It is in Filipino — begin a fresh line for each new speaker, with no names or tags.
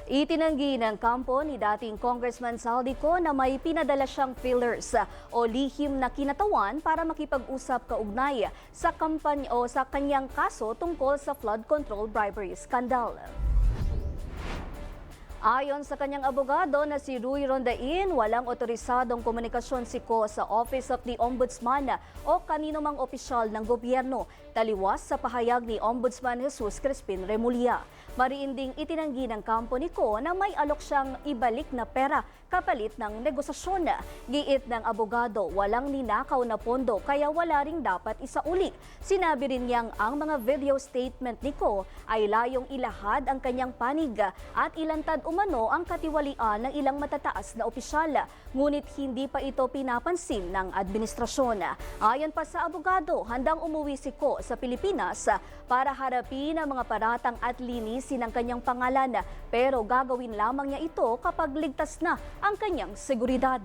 Itinanggi ng kampo ni dating Congressman Saldico na may pinadala siyang fillers o lihim na kinatawan para makipag-usap kaugnay sa kampanya o sa kanyang kaso tungkol sa flood control bribery scandal. Ayon sa kanyang abogado na si Rui Rondain, walang otorisadong komunikasyon si Ko sa Office of the Ombudsman o kanino mang opisyal ng gobyerno, taliwas sa pahayag ni Ombudsman Jesus Crispin Remulla. Mariinding itinanggi ng kampo ni Ko na may alok siyang ibalik na pera kapalit ng negosasyon. Giit ng abogado, walang ninakaw na pondo kaya wala ring dapat isauli. Sinabi rin niyang ang mga video statement ni Ko ay layong ilahad ang kanyang panig at ilantad umano ang katiwalian ng ilang matataas na opisyal, ngunit hindi pa ito pinapansin ng administrasyon. Ayon pa sa abogado, handang umuwi si Ko sa Pilipinas para harapin ang mga paratang at linisin ang kanyang pangalan, pero gagawin lamang niya ito kapag ligtas na ang kanyang seguridad.